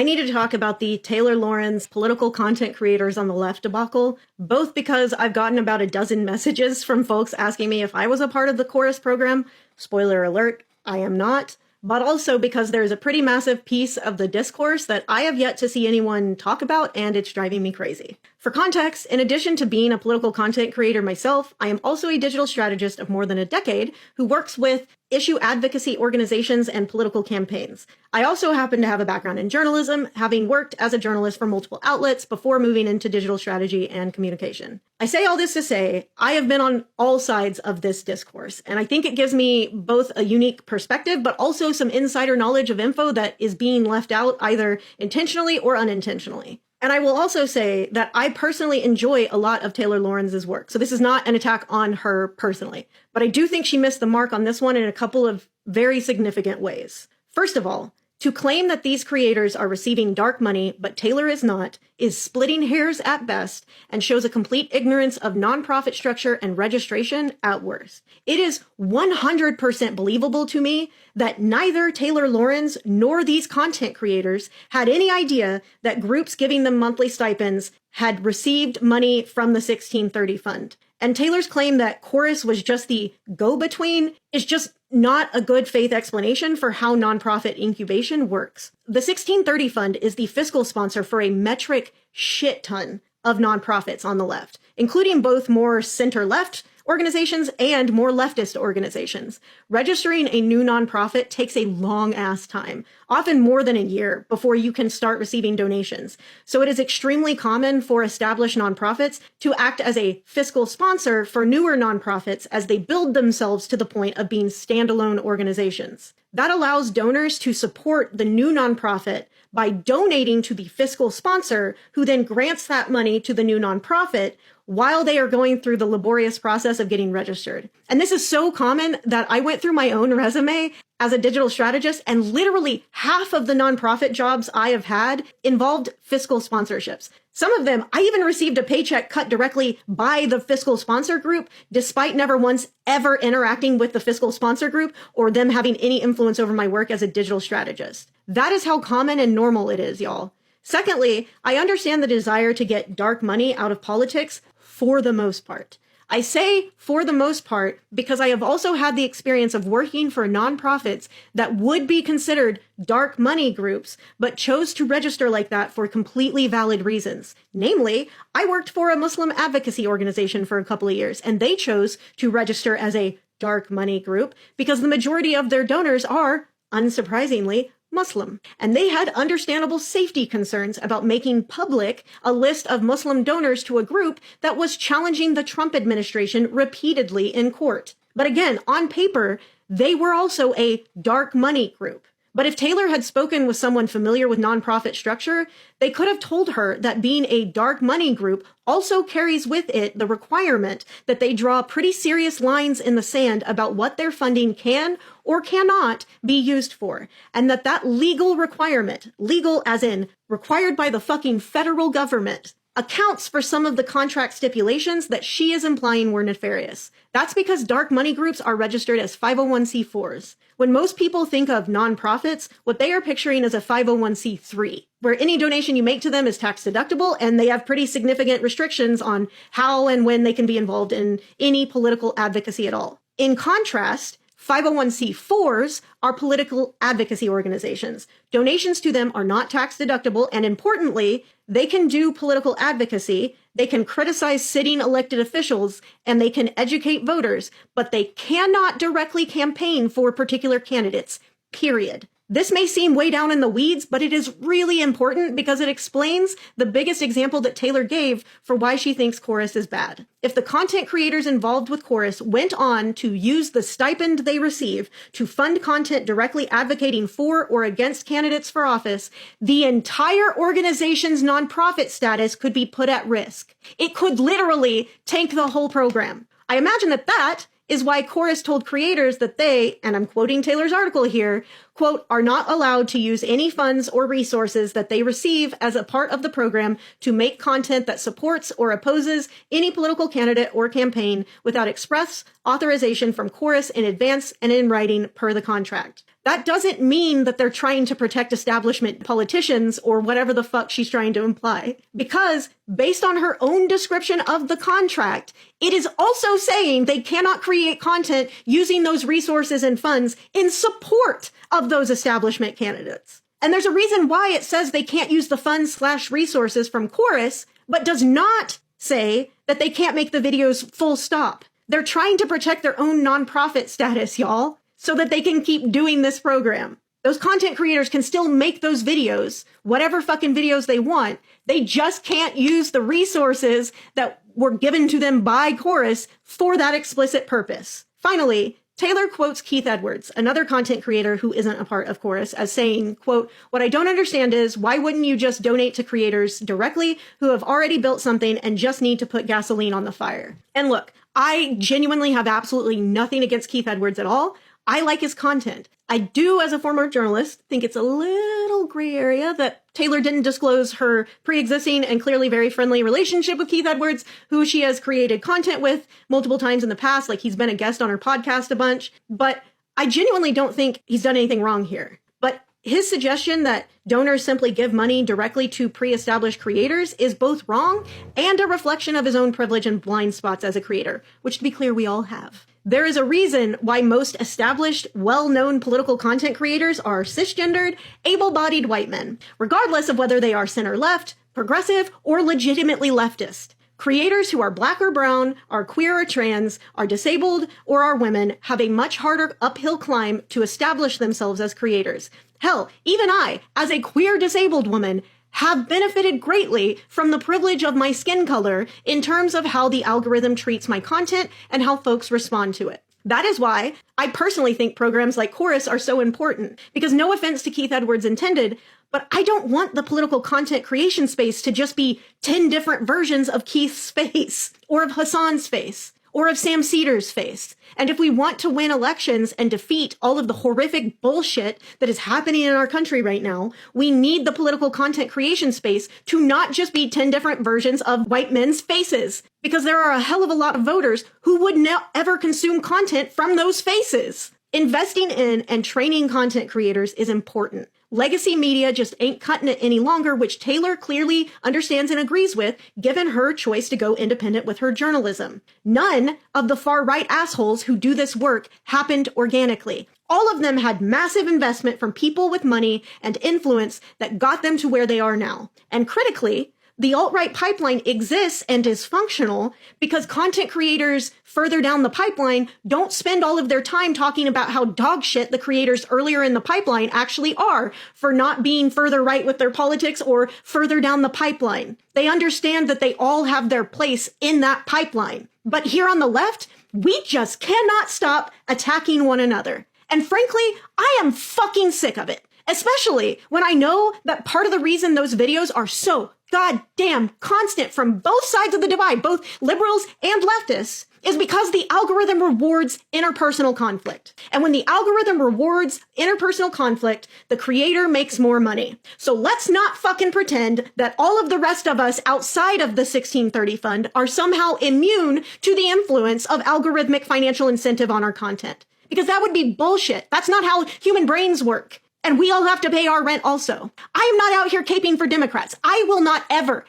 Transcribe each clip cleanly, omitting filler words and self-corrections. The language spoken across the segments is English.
I need to talk about the Taylor Lorenz political content creators on the left debacle, both because I've gotten about a dozen messages from folks asking me if I was a part of the Chorus program. Spoiler alert, I am not. But also because there's a pretty massive piece of the discourse that I have yet to see anyone talk about, and it's driving me crazy. For context, in addition to being a political content creator myself, I am also a digital strategist of more than a decade who works with issue advocacy organizations and political campaigns. I also happen to have a background in journalism, having worked as a journalist for multiple outlets before moving into digital strategy and communication. I say all this to say, I have been on all sides of this discourse, and I think it gives me both a unique perspective, but also some insider knowledge of info that is being left out either intentionally or unintentionally. And I will also say that I personally enjoy a lot of Taylor Lorenz's work. So this is not an attack on her personally, but I do think she missed the mark on this one in a couple of very significant ways. First of all, to claim that these creators are receiving dark money, but Taylor is not, is splitting hairs at best and shows a complete ignorance of nonprofit structure and registration at worst. It is 100% believable to me that neither Taylor Lorenz nor these content creators had any idea that groups giving them monthly stipends had received money from the 1630 fund. And Taylor's claim that Chorus was just the go-between is just not a good faith explanation for how nonprofit incubation works. The 1630 fund is the fiscal sponsor for a metric shit ton of nonprofits on the left, including both more center-left organizations and more leftist organizations. Registering a new nonprofit takes a long-ass time, often more than a year, before you can start receiving donations. So it is extremely common for established nonprofits to act as a fiscal sponsor for newer nonprofits as they build themselves to the point of being standalone organizations. That allows donors to support the new nonprofit by donating to the fiscal sponsor, who then grants that money to the new nonprofit while they are going through the laborious process of getting registered. And this is so common that I went through my own resume as a digital strategist, and literally half of the nonprofit jobs I have had involved fiscal sponsorships. Some of them, I even received a paycheck cut directly by the fiscal sponsor group, despite never once ever interacting with the fiscal sponsor group or them having any influence over my work as a digital strategist. That is how common and normal it is, y'all. Secondly, I understand the desire to get dark money out of politics for the most part. I say for the most part because I have also had the experience of working for nonprofits that would be considered dark money groups, but chose to register like that for completely valid reasons. Namely, I worked for a Muslim advocacy organization for a couple of years, and they chose to register as a dark money group because the majority of their donors are, unsurprisingly, Muslim. And they had understandable safety concerns about making public a list of Muslim donors to a group that was challenging the Trump administration repeatedly in court. But again, on paper, they were also a dark money group. But if Taylor had spoken with someone familiar with nonprofit structure, they could have told her that being a dark money group also carries with it the requirement that they draw pretty serious lines in the sand about what their funding can or cannot be used for. And that legal requirement, legal as in required by the fucking federal government, accounts for some of the contract stipulations that she is implying were nefarious. That's because dark money groups are registered as 501c4s. When most people think of nonprofits, what they are picturing is a 501c3, where any donation you make to them is tax deductible, and they have pretty significant restrictions on how and when they can be involved in any political advocacy at all. In contrast, 501c4s are political advocacy organizations. Donations to them are not tax deductible, and importantly, they can do political advocacy, they can criticize sitting elected officials, and they can educate voters, but they cannot directly campaign for particular candidates, period. This may seem way down in the weeds, but it is really important because it explains the biggest example that Taylor gave for why she thinks Chorus is bad. If the content creators involved with Chorus went on to use the stipend they receive to fund content directly advocating for or against candidates for office, the entire organization's nonprofit status could be put at risk. It could literally tank the whole program. I imagine that is why Chorus told creators that they, and I'm quoting Taylor's article here, quote, are not allowed to use any funds or resources that they receive as a part of the program to make content that supports or opposes any political candidate or campaign without express authorization from Chorus in advance and in writing per the contract. That doesn't mean that they're trying to protect establishment politicians or whatever the fuck she's trying to imply. Because based on her own description of the contract, it is also saying they cannot create content using those resources and funds in support of those establishment candidates. And there's a reason why it says they can't use the funds/resources from Chorus, but does not say that they can't make the videos full stop. They're trying to protect their own nonprofit status, y'all, so that they can keep doing this program. Those content creators can still make those videos, whatever fucking videos they want. They just can't use the resources that were given to them by Chorus for that explicit purpose. Finally, Taylor quotes Keith Edwards, another content creator who isn't a part of Chorus, as saying, quote, "What I don't understand is why wouldn't you just donate to creators directly who have already built something and just need to put gasoline on the fire?" And look, I genuinely have absolutely nothing against Keith Edwards at all. I like his content. I do, as a former journalist, think it's a little gray area that Taylor didn't disclose her pre-existing and clearly very friendly relationship with Keith Edwards, who she has created content with multiple times in the past, like he's been a guest on her podcast a bunch. But I genuinely don't think he's done anything wrong here. But his suggestion that donors simply give money directly to pre-established creators is both wrong and a reflection of his own privilege and blind spots as a creator, which, to be clear, we all have. There is a reason why most established, well-known political content creators are cisgendered, able-bodied white men, regardless of whether they are center-left, progressive, or legitimately leftist. Creators who are black or brown, are queer or trans, are disabled, or are women have a much harder uphill climb to establish themselves as creators. Hell, even I, as a queer disabled woman, have benefited greatly from the privilege of my skin color in terms of how the algorithm treats my content and how folks respond to it. That is why I personally think programs like Chorus are so important, because no offense to Keith Edwards intended, but I don't want the political content creation space to just be 10 different versions of Keith's face, or of Hassan's face, or of Sam Cedar's face. And if we want to win elections and defeat all of the horrific bullshit that is happening in our country right now, we need the political content creation space to not just be 10 different versions of white men's faces, because there are a hell of a lot of voters who would not ever consume content from those faces. Investing in and training content creators is important. Legacy media just ain't cutting it any longer, which Taylor clearly understands and agrees with, given her choice to go independent with her journalism. None of the far-right assholes who do this work happened organically. All of them had massive investment from people with money and influence that got them to where they are now. And critically, the alt-right pipeline exists and is functional because content creators further down the pipeline don't spend all of their time talking about how dog shit the creators earlier in the pipeline actually are for not being further right with their politics or further down the pipeline. They understand that they all have their place in that pipeline. But here on the left, we just cannot stop attacking one another. And frankly, I am fucking sick of it. Especially when I know that part of the reason those videos are so goddamn constant from both sides of the divide, both liberals and leftists, is because the algorithm rewards interpersonal conflict. And when the algorithm rewards interpersonal conflict, the creator makes more money. So let's not fucking pretend that all of the rest of us outside of the 1630 fund are somehow immune to the influence of algorithmic financial incentive on our content. Because that would be bullshit. That's not how human brains work. And we all have to pay our rent also. I am not out here caping for Democrats. I will not ever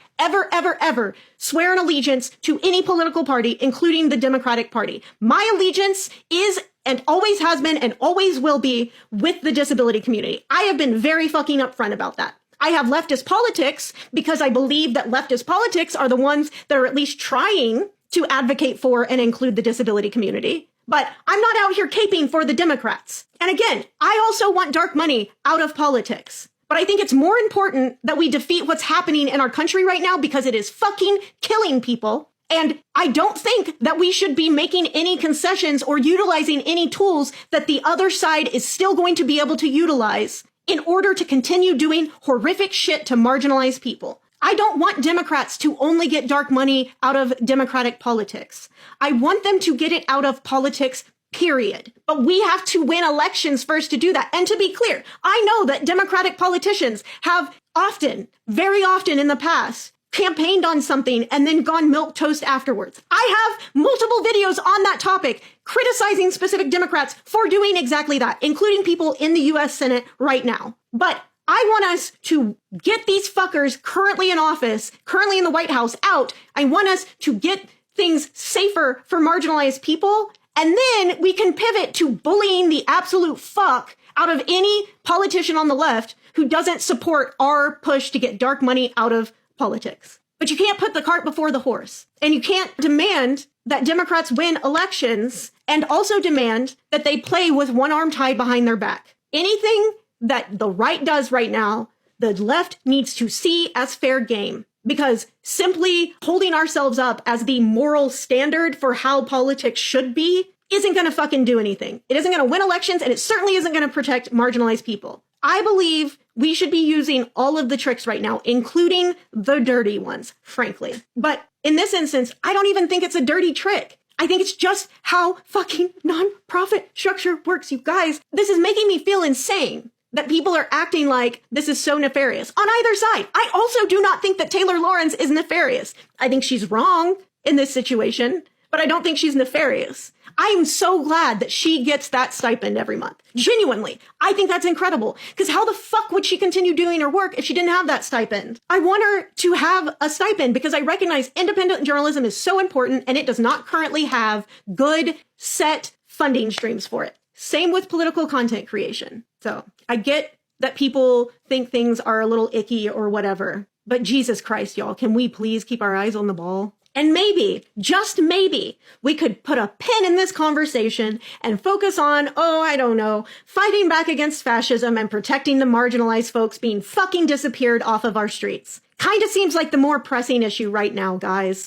swear an allegiance to any political party, including the Democratic Party. My allegiance is and always has been and always will be with the disability community. I have been very fucking upfront about that. I have leftist politics because I believe that leftist politics are the ones that are at least trying to advocate for and include the disability community. But I'm not out here caping for the Democrats. And again, I also want dark money out of politics. But I think it's more important that we defeat what's happening in our country right now because it is fucking killing people. And I don't think that we should be making any concessions or utilizing any tools that the other side is still going to be able to utilize in order to continue doing horrific shit to marginalize people. I don't want Democrats to only get dark money out of Democratic politics. I want them to get it out of politics, period. But we have to win elections first to do that. And to be clear, I know that Democratic politicians have often, very often in the past, campaigned on something and then gone milquetoast afterwards. I have multiple videos on that topic criticizing specific Democrats for doing exactly that, including people in the US Senate right now. But I want us to get these fuckers currently in office, currently in the White House out. I want us to get things safer for marginalized people. And then we can pivot to bullying the absolute fuck out of any politician on the left who doesn't support our push to get dark money out of politics. But you can't put the cart before the horse. And you can't demand that Democrats win elections and also demand that they play with one arm tied behind their back. Anything that the right does right now, the left needs to see as fair game. Because simply holding ourselves up as the moral standard for how politics should be isn't going to fucking do anything. It isn't going to win elections, and it certainly isn't going to protect marginalized people. I believe we should be using all of the tricks right now, including the dirty ones, frankly. But in this instance, I don't even think it's a dirty trick. I think it's just how fucking nonprofit structure works, you guys. This is making me feel insane that people are acting like this is so nefarious on either side. I also do not think that Taylor Lorenz is nefarious. I think she's wrong in this situation, but I don't think she's nefarious. I am so glad that she gets that stipend every month. Genuinely. I think that's incredible. Because how the fuck would she continue doing her work if she didn't have that stipend? I want her to have a stipend because I recognize independent journalism is so important and it does not currently have good set funding streams for it. Same with political content creation. So I get that people think things are a little icky or whatever, but Jesus Christ, y'all, can we please keep our eyes on the ball? And maybe, just maybe, we could put a pin in this conversation and focus on, I don't know, fighting back against fascism and protecting the marginalized folks being fucking disappeared off of our streets. Kinda seems like the more pressing issue right now, guys.